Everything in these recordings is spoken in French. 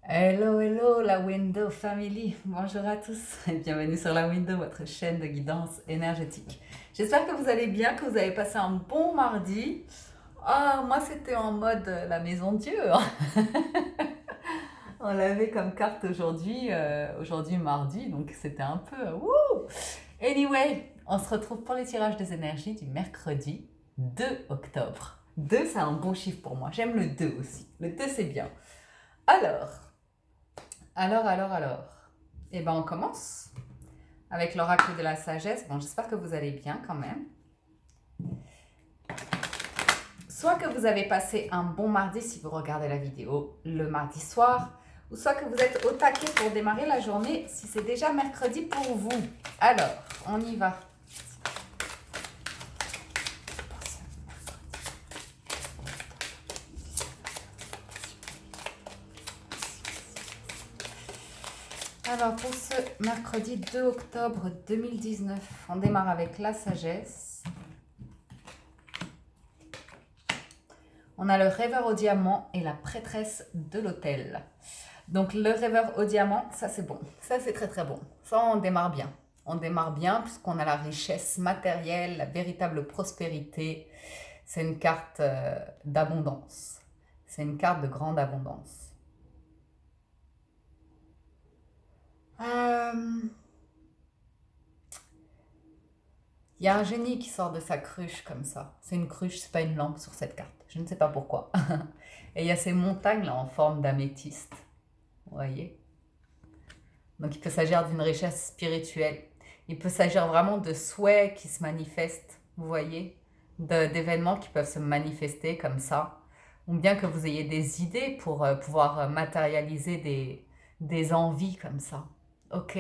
Hello, hello, la Window Family. Bonjour à tous et bienvenue sur la Window, votre chaîne de guidance énergétique. J'espère que vous allez bien, que vous avez passé un bon mardi. Ah, moi c'était en mode la maison de Dieu, hein. On l'avait comme carte aujourd'hui mardi, donc c'était un peu wouh. Anyway, on se retrouve pour les tirages des énergies du mercredi 2 octobre. 2, c'est un bon chiffre pour moi. J'aime le 2 aussi. Le 2, c'est bien. Alors, alors. Eh ben, on commence avec l'oracle de la sagesse. Bon, j'espère que vous allez bien quand même. Soit que vous avez passé un bon mardi si vous regardez la vidéo le mardi soir, ou soit que vous êtes au taquet pour démarrer la journée si c'est déjà mercredi pour vous. Alors, on y va. Alors, pour ce mercredi 2 octobre 2019, on démarre avec la sagesse. On a le rêveur au diamant et la prêtresse de l'autel. Donc le rêveur au diamant, ça c'est bon. Ça c'est très très bon. Ça on démarre bien. On démarre bien puisqu'on a la richesse matérielle, la véritable prospérité. C'est une carte d'abondance. C'est une carte de grande abondance. Il y a un génie qui sort de sa cruche comme ça. C'est une cruche, c'est pas une lampe sur cette carte. Je ne sais pas pourquoi. Et il y a ces montagnes là en forme d'améthyste. Vous voyez? Donc il peut s'agir d'une richesse spirituelle. Il peut s'agir vraiment de souhaits qui se manifestent, vous voyez, d'événements qui peuvent se manifester comme ça. Ou bien que vous ayez des idées pour pouvoir matérialiser des envies comme ça. Ok.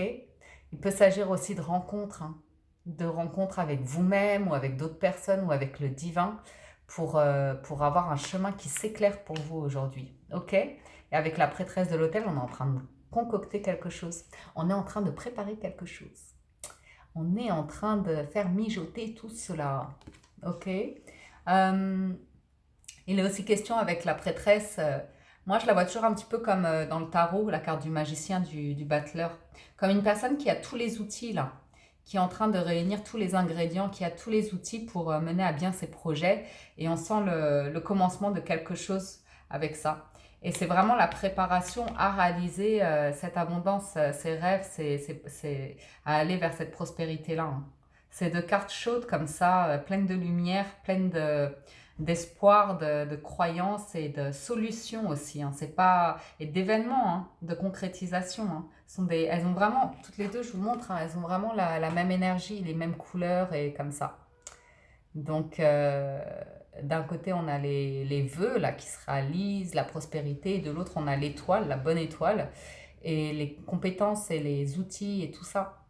Il peut s'agir aussi de rencontres, hein, de rencontres avec vous-même ou avec d'autres personnes ou avec le divin pour avoir un chemin qui s'éclaire pour vous aujourd'hui. Ok. Et avec la prêtresse de l'autel, on est en train de concocter quelque chose. On est en train de préparer quelque chose. On est en train de faire mijoter tout cela. Ok. Il est aussi question avec la prêtresse. Moi, je la vois toujours un petit peu comme dans le tarot, la carte du magicien, du battleur. Comme une personne qui a tous les outils là, qui est en train de réunir tous les ingrédients, qui a tous les outils pour mener à bien ses projets. Et on sent le commencement de quelque chose avec ça. Et c'est vraiment la préparation à réaliser cette abondance, ces rêves, à aller vers cette prospérité-là, hein. C'est deux cartes chaudes comme ça, pleines de lumière, d'espoir, de croyances et de solutions aussi, hein. C'est pas et d'événements, hein, de concrétisation, hein. Elles ont vraiment toutes les deux, je vous montre, hein, elles ont vraiment la même énergie, les mêmes couleurs et comme ça. Donc d'un côté on a les vœux là qui se réalisent, la prospérité, et de l'autre on a l'étoile, la bonne étoile et les compétences et les outils et tout ça.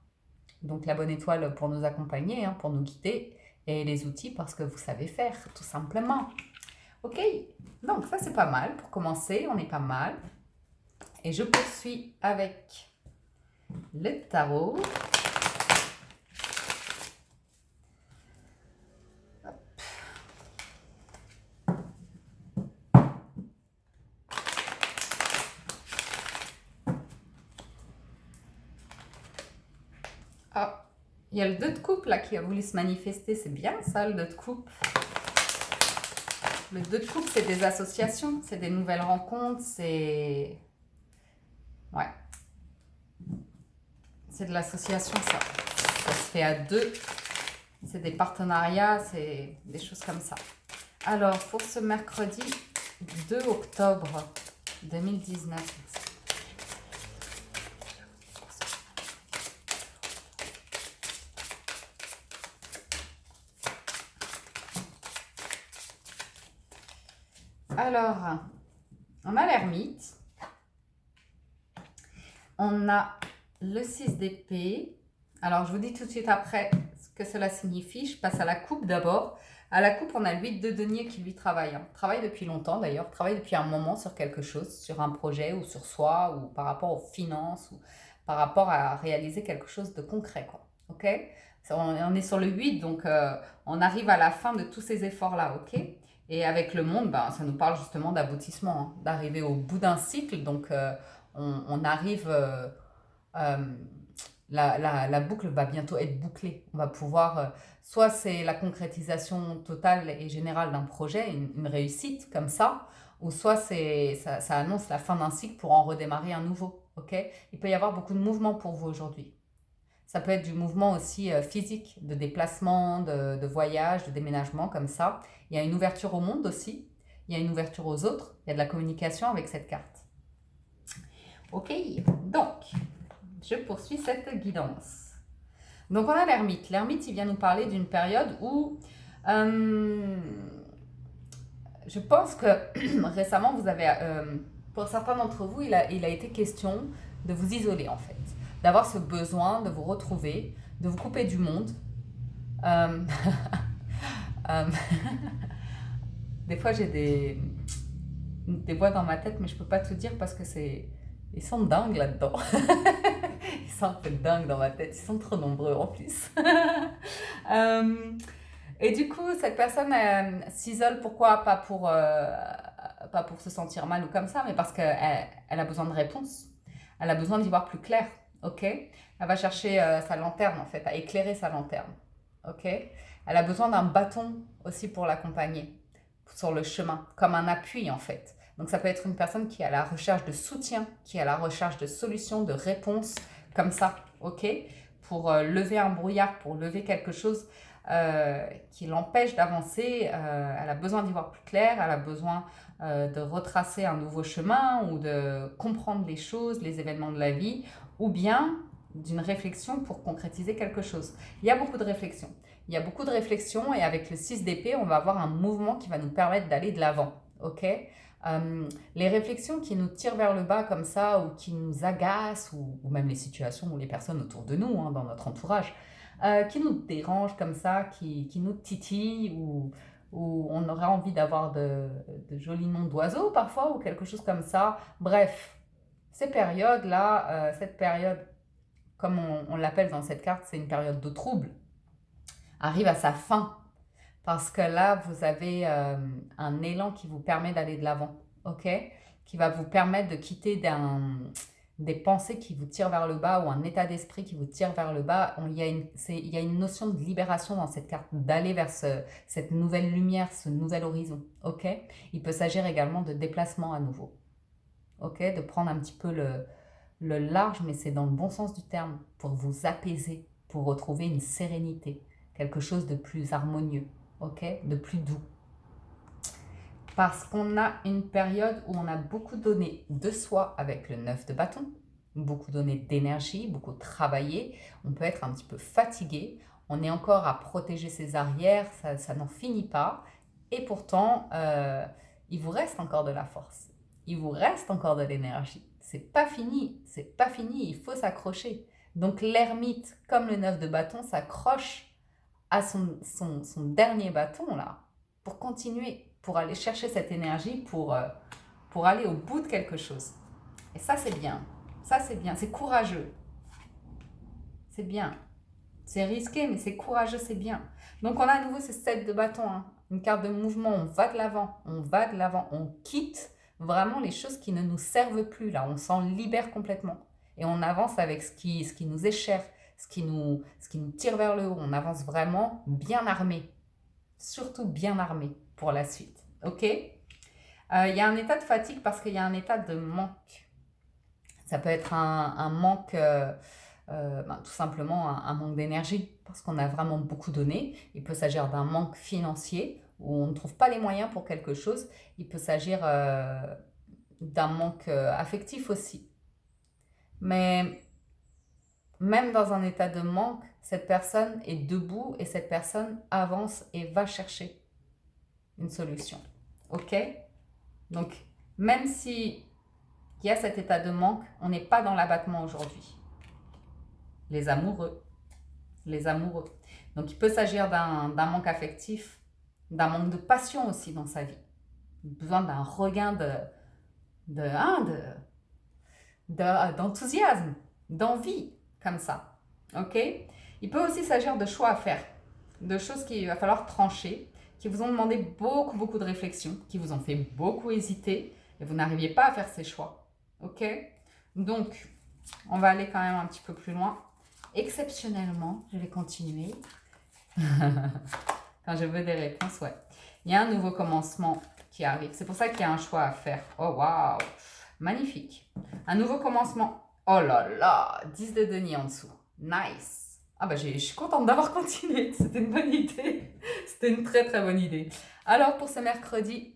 Donc la bonne étoile pour nous accompagner, hein, pour nous guider, et les outils parce que vous savez faire, tout simplement. Ok, donc ça c'est pas mal pour commencer, on est pas mal. Et je poursuis avec le tarot. Ah, il y a le 2 de coupe là qui a voulu se manifester, c'est bien ça le 2 de coupe. Le 2 de coupe c'est des associations, c'est des nouvelles rencontres, c'est... Ouais. C'est de l'association ça. Ça se fait à deux. C'est des partenariats, c'est des choses comme ça. Alors, pour ce mercredi 2 octobre 2019. Alors, on a l'ermite. On a le 6 d'épée. Alors, je vous dis tout de suite après ce que cela signifie. Je passe à la coupe d'abord. À la coupe, on a le 8 de denier qui lui travaille, hein. Travaille depuis longtemps d'ailleurs. Travaille depuis un moment sur quelque chose, sur un projet ou sur soi ou par rapport aux finances ou par rapport à réaliser quelque chose de concret, quoi. Ok? On est sur le 8, donc on arrive à la fin de tous ces efforts-là, ok? Et avec le monde, ben, ça nous parle justement d'aboutissement, hein, d'arriver au bout d'un cycle. Donc, On arrive, euh, la boucle va bientôt être bouclée. On va pouvoir, soit c'est la concrétisation totale et générale d'un projet, une réussite comme ça, ou soit ça annonce la fin d'un cycle pour en redémarrer un nouveau. Ok. Il peut y avoir beaucoup de mouvements pour vous aujourd'hui. Ça peut être du mouvement aussi physique, de déplacement, de voyage, de déménagement comme ça. Il y a une ouverture au monde aussi. Il y a une ouverture aux autres. Il y a de la communication avec cette carte. Ok, donc, je poursuis cette guidance. Donc, on a l'ermite. L'ermite, il vient nous parler d'une période où je pense que récemment, vous avez, pour certains d'entre vous, il a été question de vous isoler en fait, d'avoir ce besoin de vous retrouver, de vous couper du monde. Euh, euh, des fois, j'ai des voix dans ma tête, mais je peux pas tout dire parce que ils sont dingues là-dedans. Ils sont un peu dingues dans ma tête, ils sont trop nombreux en plus. Et du coup, cette personne s'isole, pourquoi pas pour se sentir mal ou comme ça, mais parce qu'elle a besoin de réponses. Elle a besoin d'y voir plus clair, ok. Elle va chercher sa lanterne, en fait, à éclairer sa lanterne, ok. Elle a besoin d'un bâton aussi pour l'accompagner sur le chemin, comme un appui, en fait. Donc ça peut être une personne qui est à la recherche de soutien, qui est à la recherche de solutions, de réponses, comme ça, ok, pour lever un brouillard, pour lever quelque chose qui l'empêche d'avancer. Elle a besoin d'y voir plus clair, elle a besoin de retracer un nouveau chemin ou de comprendre les choses, les événements de la vie, ou bien d'une réflexion pour concrétiser quelque chose. Il y a beaucoup de réflexions. Il y a beaucoup de réflexions et avec le 6 d'épée, on va avoir un mouvement qui va nous permettre d'aller de l'avant. Ok. Les réflexions qui nous tirent vers le bas comme ça ou qui nous agacent ou même les situations ou les personnes autour de nous, hein, dans notre entourage, qui nous dérangent comme ça, qui nous titillent ou on aurait envie d'avoir de jolis noms d'oiseaux parfois ou quelque chose comme ça. Bref, ces périodes-là, cette période, comme on l'appelle dans cette carte, c'est une période de trouble, arrive à sa fin. Parce que là, vous avez un élan qui vous permet d'aller de l'avant, ok? Qui va vous permettre de quitter des pensées qui vous tirent vers le bas ou un état d'esprit qui vous tire vers le bas. Il y a une notion de libération dans cette carte, d'aller vers cette nouvelle lumière, ce nouvel horizon, ok? Il peut s'agir également de déplacement à nouveau, ok? De prendre un petit peu le large, mais c'est dans le bon sens du terme, pour vous apaiser, pour retrouver une sérénité, quelque chose de plus harmonieux. Ok, de plus doux. Parce qu'on a une période où on a beaucoup donné de soi avec le 9 de bâton, beaucoup donné d'énergie, beaucoup travaillé, on peut être un petit peu fatigué, on est encore à protéger ses arrières, ça n'en finit pas, et pourtant, il vous reste encore de la force, il vous reste encore de l'énergie. C'est pas fini, il faut s'accrocher. Donc l'ermite, comme le 9 de bâton, s'accroche à son dernier bâton là, pour continuer, pour aller chercher cette énergie, pour aller au bout de quelque chose. Et ça c'est bien, c'est courageux, c'est bien. C'est risqué mais c'est courageux, c'est bien. Donc on a à nouveau ce 7 de bâton, hein. Une carte de mouvement, on va de l'avant, on quitte vraiment les choses qui ne nous servent plus là, on s'en libère complètement. Et on avance avec ce qui nous est cher, ce qui nous tire vers le haut. On avance vraiment bien armé, surtout bien armé pour la suite. Ok. Il y a un état de fatigue parce qu'il y a un état de manque. Ça peut être un manque, tout simplement un manque d'énergie parce qu'on a vraiment beaucoup donné. Il peut s'agir d'un manque financier où on ne trouve pas les moyens pour quelque chose. Il peut s'agir d'un manque affectif aussi. Mais même dans un état de manque, cette personne est debout et cette personne avance et va chercher une solution. Ok? Donc, même si il y a cet état de manque, on n'est pas dans l'abattement aujourd'hui. Les amoureux. Donc, il peut s'agir d'un manque affectif, d'un manque de passion aussi dans sa vie. Besoin d'un regain d'enthousiasme, d'envie, comme ça. Ok? Il peut aussi s'agir de choix à faire, de choses qu'il va falloir trancher, qui vous ont demandé beaucoup, beaucoup de réflexion, qui vous ont fait beaucoup hésiter, et vous n'arriviez pas à faire ces choix. Ok? Donc, on va aller quand même un petit peu plus loin. Exceptionnellement, je vais continuer. Quand je veux des réponses, ouais. Il y a un nouveau commencement qui arrive. C'est pour ça qu'il y a un choix à faire. Oh, waouh! Magnifique. Un nouveau commencement. Oh là là! 10 de denier en dessous. Nice! Ah bah, je suis contente d'avoir continué. C'était une bonne idée. C'était une très très bonne idée. Alors, pour ce mercredi,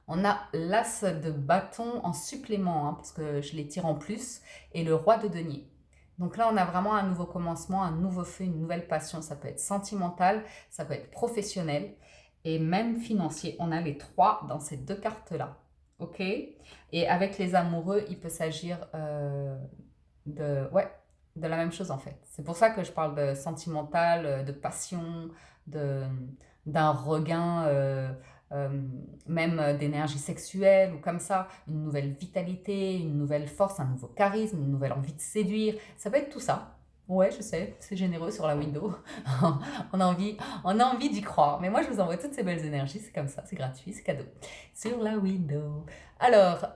on a l'as de bâton en supplément, hein, parce que je les tire en plus, et le roi de denier. Donc là, on a vraiment un nouveau commencement, un nouveau feu, une nouvelle passion. Ça peut être sentimental, ça peut être professionnel et même financier. On a les trois dans ces deux cartes-là. OK? Et avec les amoureux, il peut s'agir ouais, de la même chose en fait. C'est pour ça que je parle de sentimental, de passion, de, d'un regain, même d'énergie sexuelle ou comme ça, une nouvelle vitalité, une nouvelle force, un nouveau charisme, une nouvelle envie de séduire. Ça peut être tout ça. Ouais, je sais, c'est généreux sur la window. On a envie d'y croire. Mais moi, je vous envoie toutes ces belles énergies. C'est comme ça, c'est gratuit, c'est cadeau. Sur la window. Alors,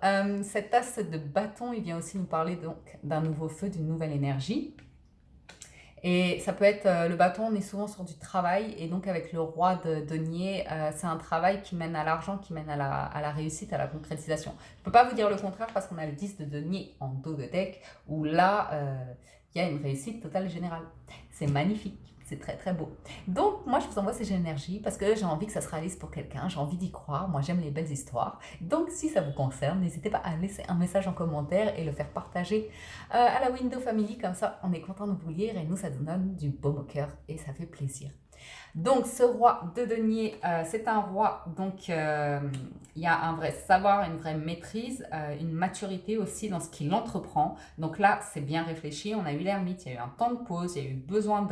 cet as de bâton, il vient aussi nous parler donc d'un nouveau feu, d'une nouvelle énergie. Et ça peut être, le bâton, on est souvent sur du travail, et donc avec le roi de denier, c'est un travail qui mène à l'argent, qui mène à la réussite, à la concrétisation. Je ne peux pas vous dire le contraire parce qu'on a le 10 de denier en dos de deck, où là, il y a une réussite totale générale. C'est magnifique. C'est très très beau. Donc moi je vous envoie ces énergies parce que j'ai envie que ça se réalise pour quelqu'un, j'ai envie d'y croire, moi j'aime les belles histoires. Donc si ça vous concerne, n'hésitez pas à laisser un message en commentaire et le faire partager à la Window Family, comme ça on est content de vous lire et nous ça nous donne du baume au cœur et ça fait plaisir. Donc ce roi de denier, c'est un roi, donc il y a un vrai savoir, une vraie maîtrise, une maturité aussi dans ce qu'il entreprend. Donc là, c'est bien réfléchi, on a eu l'ermite, il y a eu un temps de pause, il y a eu besoin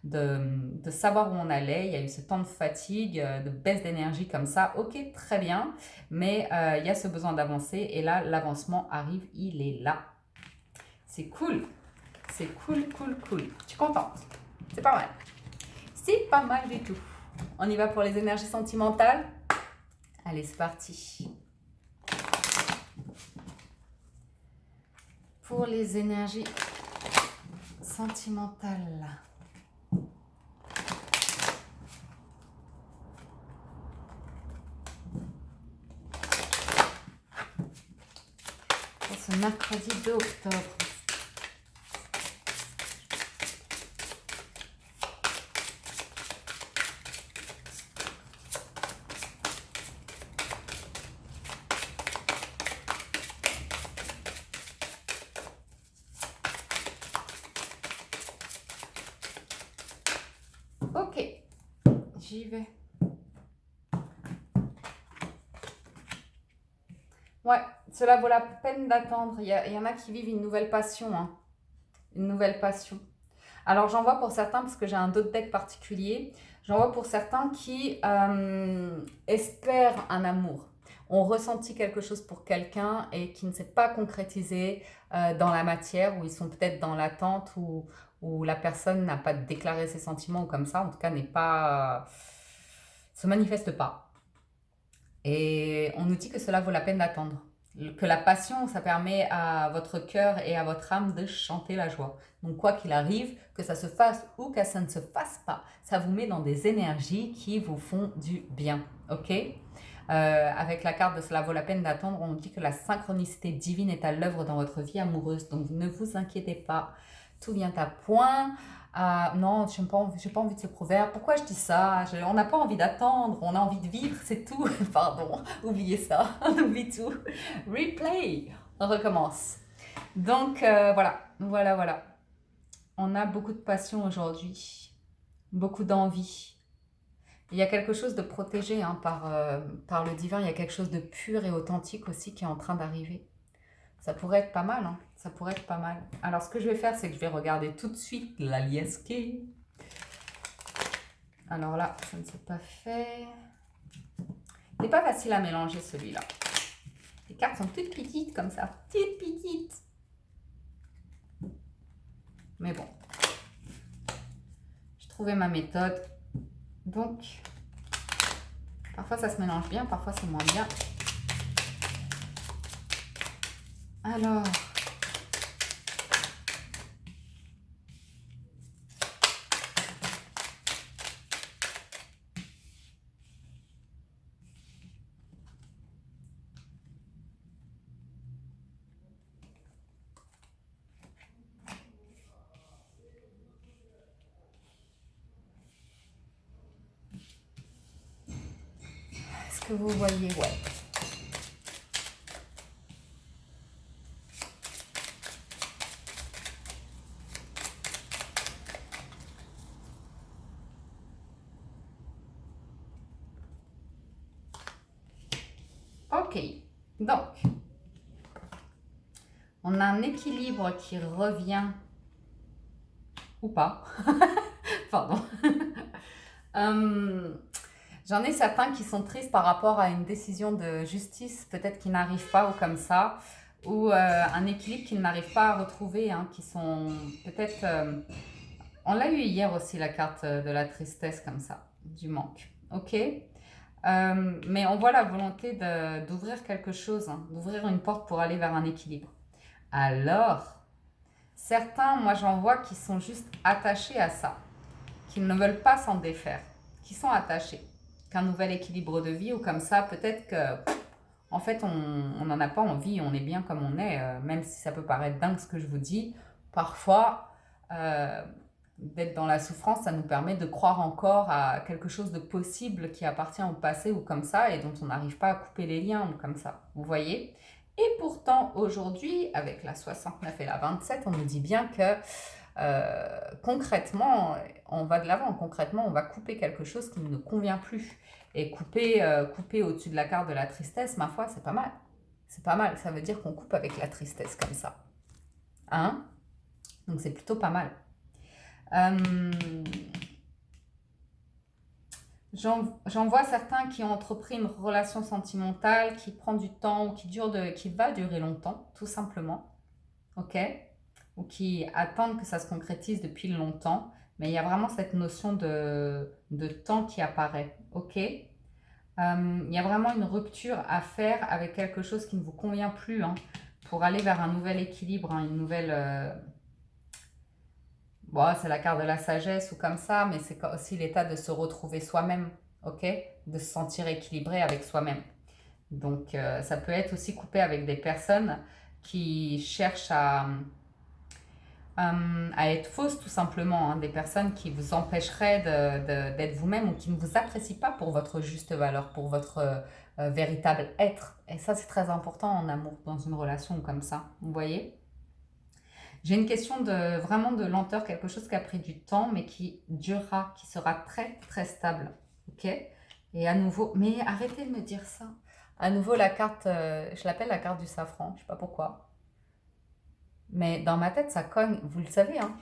de savoir où on allait, il y a eu ce temps de fatigue, de baisse d'énergie comme ça. Ok, très bien, mais il y a ce besoin d'avancer et là, l'avancement arrive, il est là. C'est cool, c'est cool, cool, cool. Je suis contente, c'est pas mal. C'est pas mal du tout. On y va pour les énergies sentimentales? Allez, c'est parti. Pour les énergies sentimentales. Pour ce mercredi 2 octobre. Ok, j'y vais. Ouais, cela vaut la peine d'attendre. Il y en a qui vivent une nouvelle passion, hein. Une nouvelle passion. Alors j'en vois pour certains, parce que j'ai un autre deck particulier, j'en vois pour certains qui espèrent un amour, ont ressenti quelque chose pour quelqu'un et qui ne s'est pas concrétisé dans la matière, où ils sont peut-être dans l'attente, où la personne n'a pas déclaré ses sentiments ou comme ça, en tout cas n'est pas, se manifeste pas. Et on nous dit que cela vaut la peine d'attendre. Que la passion, ça permet à votre cœur et à votre âme de chanter la joie. Donc quoi qu'il arrive, que ça se fasse ou que ça ne se fasse pas, ça vous met dans des énergies qui vous font du bien. Ok? Avec la carte de cela vaut la peine d'attendre, on dit que la synchronicité divine est à l'œuvre dans votre vie amoureuse. Donc ne vous inquiétez pas, tout vient à point. Non, je n'ai pas envie de ce proverbe. Pourquoi je dis ça? On n'a pas envie d'attendre, on a envie de vivre, c'est tout. Pardon, oubliez ça, on oublie tout. Replay, on recommence. Donc voilà. On a beaucoup de passion aujourd'hui, beaucoup d'envie. Il y a quelque chose de protégé hein, par le divin, il y a quelque chose de pur et authentique aussi qui est en train d'arriver. Ça pourrait être pas mal, hein. Ça pourrait être pas mal. Alors, ce que je vais faire, c'est que je vais regarder tout de suite la liesque. Alors là, ça ne s'est pas fait. Il n'est pas facile à mélanger, celui-là. Les cartes sont toutes petites, comme ça. Toutes petites. Mais bon. J'ai trouvé ma méthode. Donc, parfois, ça se mélange bien, parfois, c'est moins bien. Alors, que vous voyez? Ouais. Ok. Donc, on a un équilibre qui revient ou pas. Pardon. J'en ai certains qui sont tristes par rapport à une décision de justice, peut-être qui n'arrive pas ou comme ça, ou un équilibre qu'ils n'arrivent pas à retrouver, hein, qui sont peut-être... on l'a eu hier aussi, la carte de la tristesse comme ça, du manque. Ok. Mais on voit la volonté d'ouvrir quelque chose, hein, d'ouvrir une porte pour aller vers un équilibre. Alors, certains, moi j'en vois qui sont juste attachés à ça, qui ne veulent pas s'en défaire, qui sont attachés. Qu'un nouvel équilibre de vie ou comme ça, peut-être que, en fait, on n'en a pas envie, on est bien comme on est, même si ça peut paraître dingue ce que je vous dis. Parfois, d'être dans la souffrance, ça nous permet de croire encore à quelque chose de possible qui appartient au passé ou comme ça et dont on n'arrive pas à couper les liens ou comme ça. Vous voyez? Et pourtant, aujourd'hui, avec la 69 et la 27, on nous dit bien que concrètement, on va de l'avant. Concrètement, on va couper quelque chose qui ne nous convient plus. Et couper au-dessus de la carte de la tristesse, ma foi, c'est pas mal. C'est pas mal. Ça veut dire qu'on coupe avec la tristesse comme ça. Hein? Donc c'est plutôt pas mal. J'en vois certains qui ont entrepris une relation sentimentale qui prend du temps ou qui va durer longtemps, tout simplement. Ok? Ou qui attendent que ça se concrétise depuis longtemps. Mais il y a vraiment cette notion de temps qui apparaît. Ok? Il y a vraiment une rupture à faire avec quelque chose qui ne vous convient plus, hein, pour aller vers un nouvel équilibre, hein, une nouvelle... Bon, c'est la carte de la sagesse ou comme ça, mais c'est aussi l'état de se retrouver soi-même, ok? De se sentir équilibré avec soi-même. Donc, ça peut être aussi coupé avec des personnes qui cherchent à être fausses, tout simplement, hein, des personnes qui vous empêcheraient d'être vous-même ou qui ne vous apprécient pas pour votre juste valeur, pour votre véritable être. Et ça, c'est très important en amour, dans une relation comme ça, vous voyez? J'ai une question vraiment de lenteur, quelque chose qui a pris du temps, mais qui durera, qui sera très très stable. Ok? Et à nouveau, mais arrêtez de me dire ça. À nouveau, la carte, je l'appelle la carte du safran, je sais pas pourquoi. Mais dans ma tête, ça cogne, vous le savez, hein.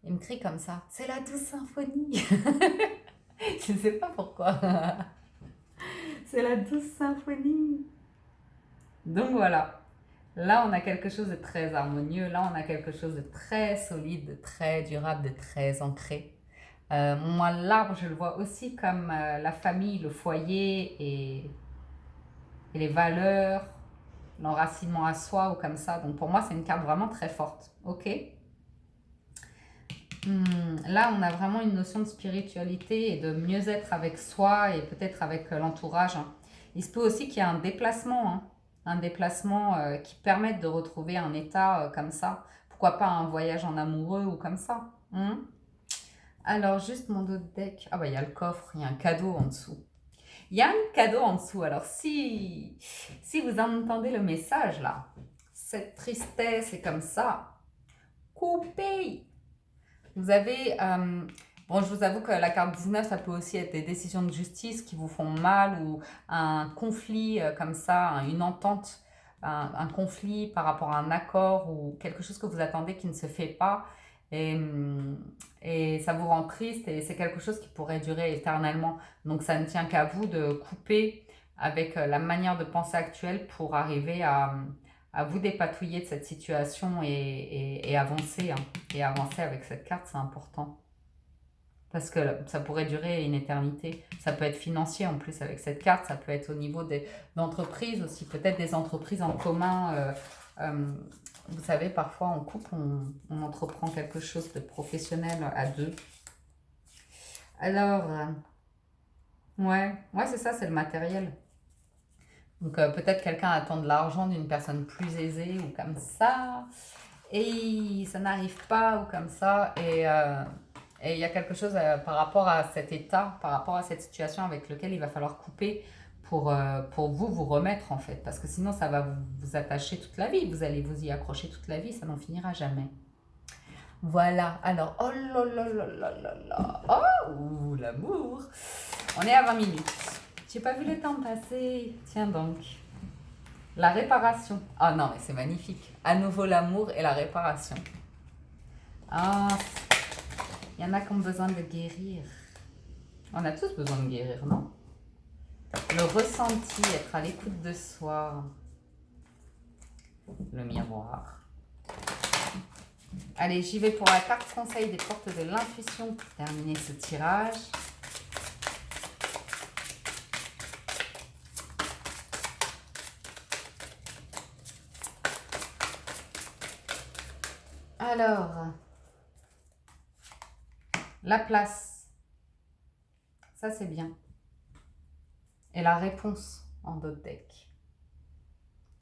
Il me crie comme ça. C'est la douce symphonie. Je ne sais pas pourquoi. C'est la douce symphonie. Donc voilà. Là, on a quelque chose de très harmonieux. Là, on a quelque chose de très solide, de très durable, de très ancré. Moi, l'arbre, je le vois aussi comme la famille, le foyer et les valeurs, l'enracinement à soi ou comme ça. Donc pour moi, c'est une carte vraiment très forte. Ok? Là, on a vraiment une notion de spiritualité et de mieux-être avec soi et peut-être avec l'entourage, hein. Il se peut aussi qu'il y ait un déplacement, hein. Un déplacement qui permette de retrouver un état comme ça. Pourquoi pas un voyage en amoureux ou comme ça, hein. Alors, juste mon dos de deck. Ah bah, il y a le coffre, il y a un cadeau en dessous. Il y a un cadeau en dessous. Alors, si vous entendez le message là, cette tristesse est comme ça, coupez. Vous avez... bon, je vous avoue que la carte 19, ça peut aussi être des décisions de justice qui vous font mal ou un conflit comme ça, une entente, un conflit par rapport à un accord ou quelque chose que vous attendez qui ne se fait pas. Et, et ça vous rend triste et c'est quelque chose qui pourrait durer éternellement. Donc ça ne tient qu'à vous de couper avec la manière de penser actuelle pour arriver à vous dépatouiller de cette situation et avancer, hein. Et avancer avec cette carte, c'est important. Parce que ça pourrait durer une éternité. Ça peut être financier en plus avec cette carte, ça peut être au niveau d'entreprises aussi, peut-être des entreprises en commun. Vous savez, parfois en couple, on entreprend quelque chose de professionnel à deux. Alors, ouais, c'est ça, c'est le matériel. Donc peut-être quelqu'un attend de l'argent d'une personne plus aisée ou comme ça, et ça n'arrive pas ou comme ça, et il y a quelque chose par rapport à cet état, par rapport à cette situation avec lequel il va falloir couper pour vous remettre en fait. Parce que sinon, ça va vous attacher toute la vie. Vous allez vous y accrocher toute la vie, ça n'en finira jamais. Voilà, alors, oh là là là là là là, oh, l'amour. On est à 20 minutes. J'ai pas vu le temps passer. Tiens donc. La réparation. Ah non, mais c'est magnifique. À nouveau l'amour et la réparation. Ah, il y en a qui ont besoin de guérir. On a tous besoin de guérir, non? Le ressenti, être à l'écoute de soi. Le miroir. Allez, j'y vais pour la carte conseil des portes de l'intuition pour terminer ce tirage. Alors, la place, ça c'est bien. Et la réponse en d'autres decks.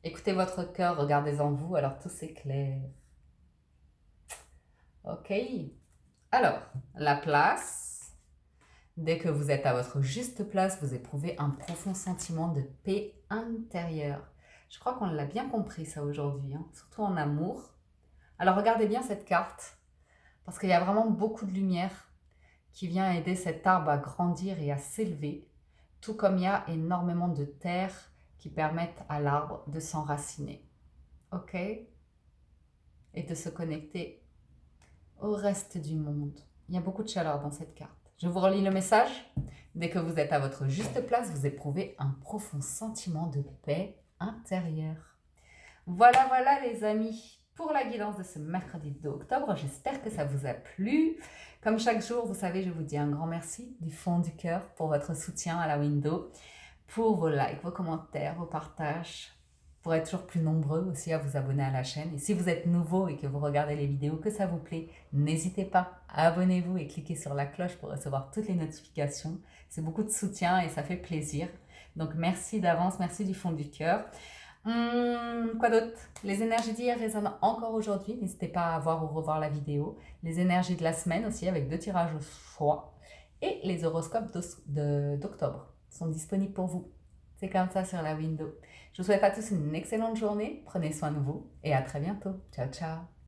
Écoutez votre cœur, regardez-en vous, alors tout s'éclaire. Ok. Alors, la place. Dès que vous êtes à votre juste place, vous éprouvez un profond sentiment de paix intérieure. Je crois qu'on l'a bien compris ça aujourd'hui, hein, surtout en amour. Alors regardez bien cette carte, parce qu'il y a vraiment beaucoup de lumière qui vient aider cet arbre à grandir et à s'élever, tout comme il y a énormément de terre qui permettent à l'arbre de s'enraciner. Ok? Et de se connecter au reste du monde. Il y a beaucoup de chaleur dans cette carte. Je vous relis le message. Dès que vous êtes à votre juste place, vous éprouvez un profond sentiment de paix intérieure. Voilà, voilà les amis, pour la guidance de ce mercredi 2 octobre. J'espère que ça vous a plu. Comme chaque jour, vous savez, je vous dis un grand merci du fond du cœur pour votre soutien à la window, pour vos likes, vos commentaires, vos partages, pour être toujours plus nombreux aussi à vous abonner à la chaîne. Et si vous êtes nouveau et que vous regardez les vidéos, que ça vous plaît, n'hésitez pas, abonnez-vous et cliquez sur la cloche pour recevoir toutes les notifications. C'est beaucoup de soutien et ça fait plaisir. Donc merci d'avance, merci du fond du cœur. Quoi d'autre? Les énergies d'hier résonnent encore aujourd'hui. N'hésitez pas à voir ou revoir la vidéo. Les énergies de la semaine aussi avec 2 tirages au choix. Et les horoscopes d'octobre sont disponibles pour vous. C'est comme ça sur la window. Je vous souhaite à tous une excellente journée. Prenez soin de vous et à très bientôt. Ciao, ciao.